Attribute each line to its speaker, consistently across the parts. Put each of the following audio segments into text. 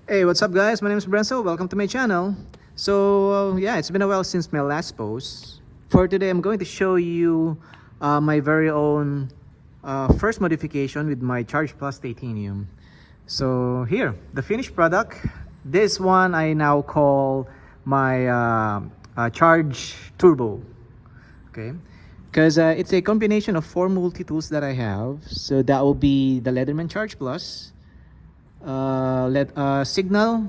Speaker 1: Hey, what's up guys? My name is Brenzo. Welcome to my channel. Yeah, it's been a while since my last post. For today, I'm going to show you my very own first modification with my Charge Plus Titanium. So here, the finished product. This one I now call my Charge Turbo. Okay, because it's a combination of four multi-tools that I have. So that will be the Leatherman Charge Plus, signal,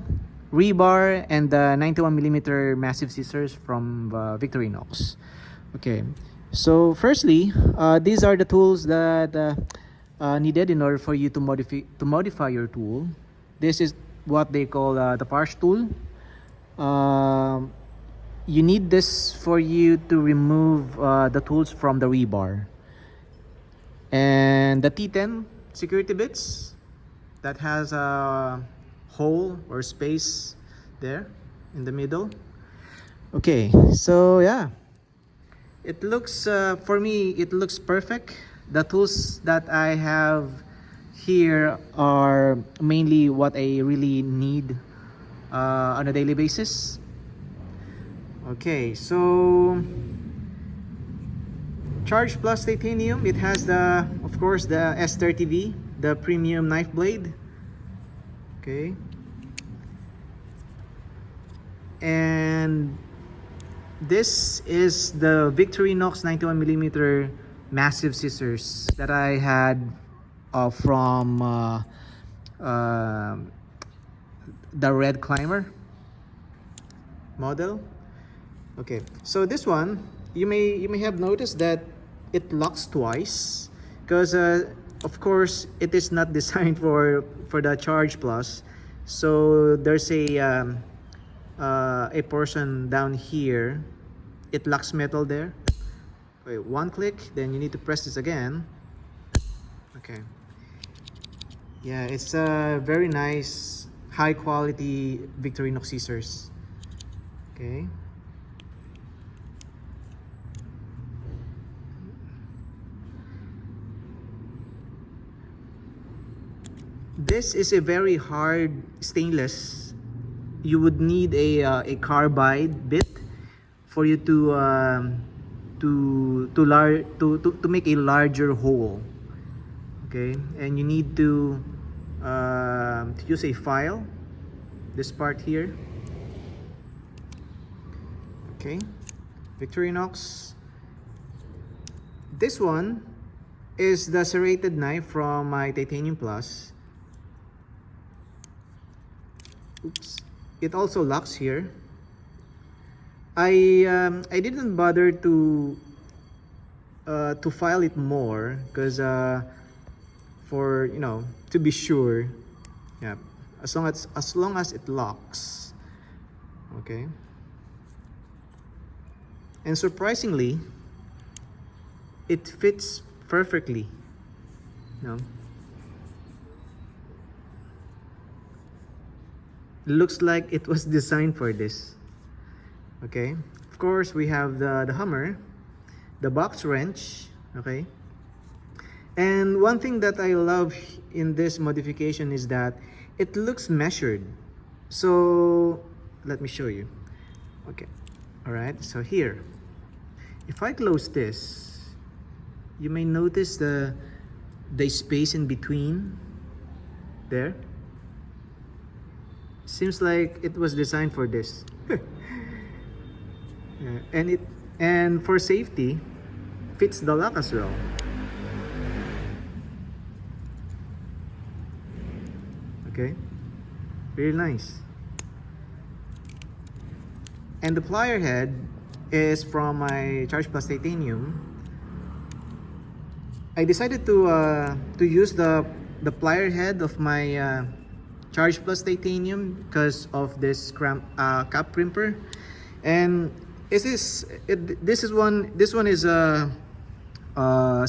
Speaker 1: rebar, and the 91mm massive scissors from Victorinox. Okay, so firstly, these are the tools that needed in order for you to modify your tool. This is what they call the parse tool. Um, you need this for you to remove the tools from the rebar, and the T10 security bits that has a hole or space there in the middle. Okay, so yeah, it looks for me it looks perfect. The tools that I have here are mainly what I really need on a daily basis. Okay, so Charge Plus Titanium, it has the, of course, the S30V, the premium knife blade. Okay, and this is the Victorinox 91mm massive scissors that I had from uh, the Red Climber model. Okay, so this one, you may have noticed that it locks twice because of course it is not designed for the Charge Plus. So there's a portion down here, it locks metal there. Wait, one click, then you need to press this again. Okay, yeah, it's a very nice high quality Victorinox scissors. Okay, this is a very hard stainless. You would need a carbide bit for you to make a larger hole. Okay, and you need to use a file, this part here. Okay, Victorinox. This one is the serrated knife from my Titanium Plus. Oops, it also locks here. I didn't bother to file it more because for, you know, to be sure. Yeah, as long as it locks. Okay, and surprisingly it fits perfectly. No, looks like it was designed for this. Okay, of course we have the hammer, the box wrench. Okay, and one thing that I love in this modification is that it looks measured. So let me show you. Okay, all right, so here, if I close this, you may notice the space in between there. Seems like it was designed for this. Yeah, and for safety, fits the lock as well. Okay, really nice. And the plier head is from my Charge Plus Titanium. I decided to use the plier head of my Charge Plus Titanium because of this cap crimper. And this one is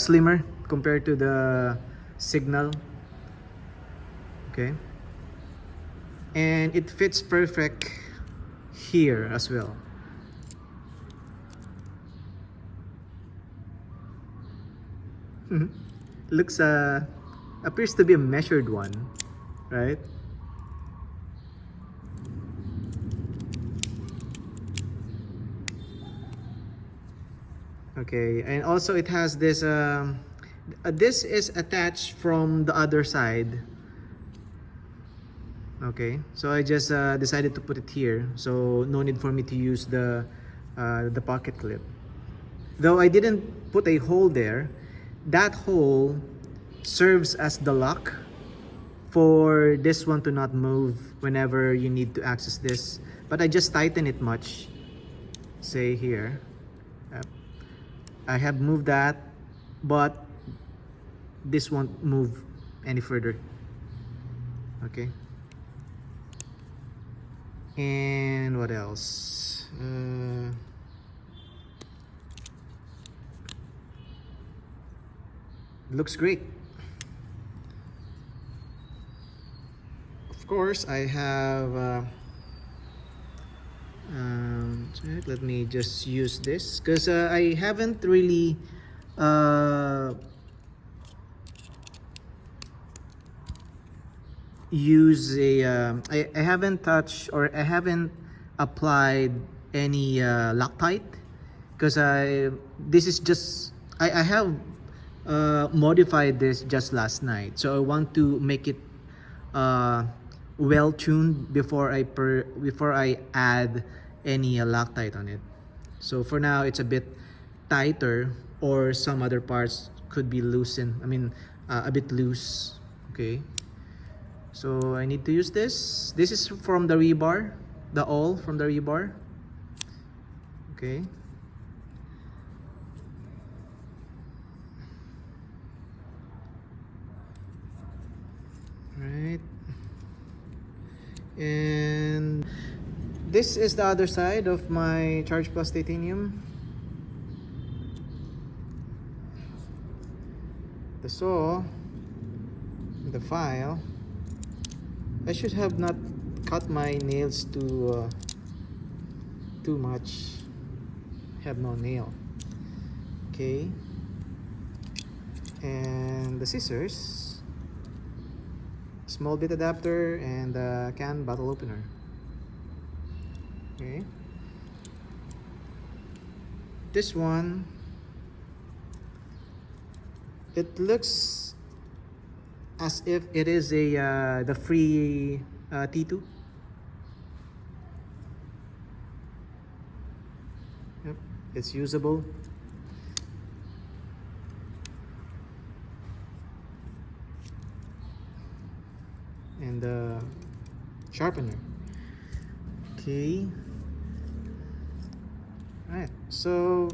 Speaker 1: slimmer compared to the signal. Okay, and it fits perfect here as well. Looks appears to be a measured one, right? Okay, and also it has this is attached from the other side. Okay, so I just decided to put it here, so no need for me to use the pocket clip. Though I didn't put a hole there, that hole serves as the lock for this one to not move whenever you need to access this. But I just tighten it much, say here. I have moved that, but this won't move any further. Okay. And what else? Looks great. Of course, I have. Let me just use this because I haven't really use I haven't touched or I haven't applied any Loctite because this is just I have modified this just last night, so I want to make it well tuned before I add any Loctite on it. So for now it's a bit tighter, or some other parts could be loosened, a bit loose. Okay, so I need to use this is from the rebar, the awl from the rebar. Okay, right, and this is the other side of my Charge Plus titanium. The saw, the file. I should have not cut my nails too much. Have no nail. Okay, and the scissors, small bit adapter, and the can bottle opener. Okay, this one, it looks as if it is the free T2. Yep, it's usable. And the sharpener. Okay. Alright, so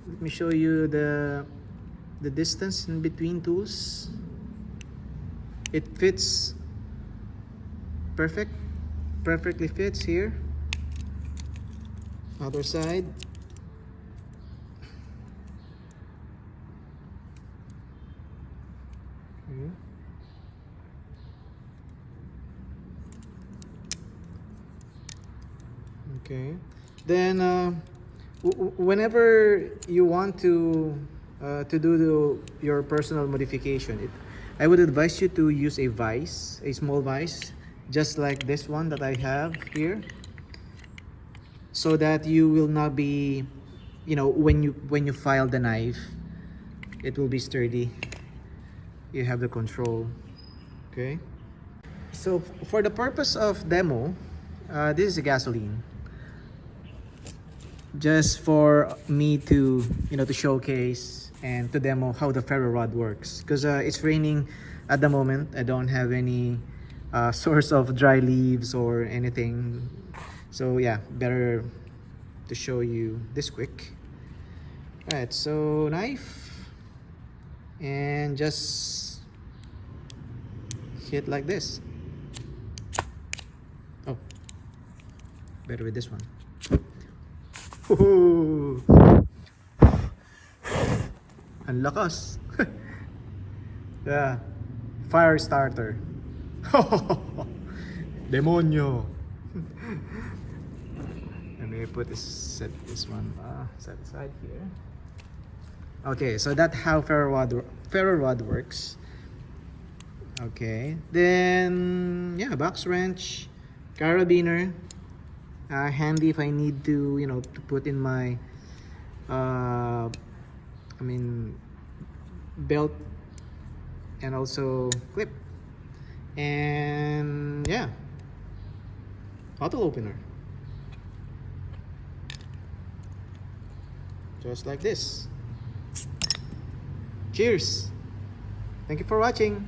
Speaker 1: let me show you the distance in between tools. It fits perfectly fits here. Other side. Okay. Okay. Then whenever you want to do your personal modification, I would advise you to use a vise, a small vise, just like this one that I have here, so that you will not be, when you file the knife, it will be sturdy. You have the control. Okay. So for the purpose of demo, this is a gasoline. Just for me to to showcase and to demo how the ferro rod works, because it's raining at the moment. I don't have any source of dry leaves or anything, so yeah, better to show you this quick. All right, so knife, and just hit like this. Oh, better with this one. Ooh. Ang lakas. Yeah. Fire starter. Demonyo. Let me set this one set aside here. Okay, so that's how ferro rod works. Okay, then yeah, box wrench, carabiner, handy if I need to to put in my I mean belt and also clip. And yeah, bottle opener, just like this. Cheers. Thank you for watching.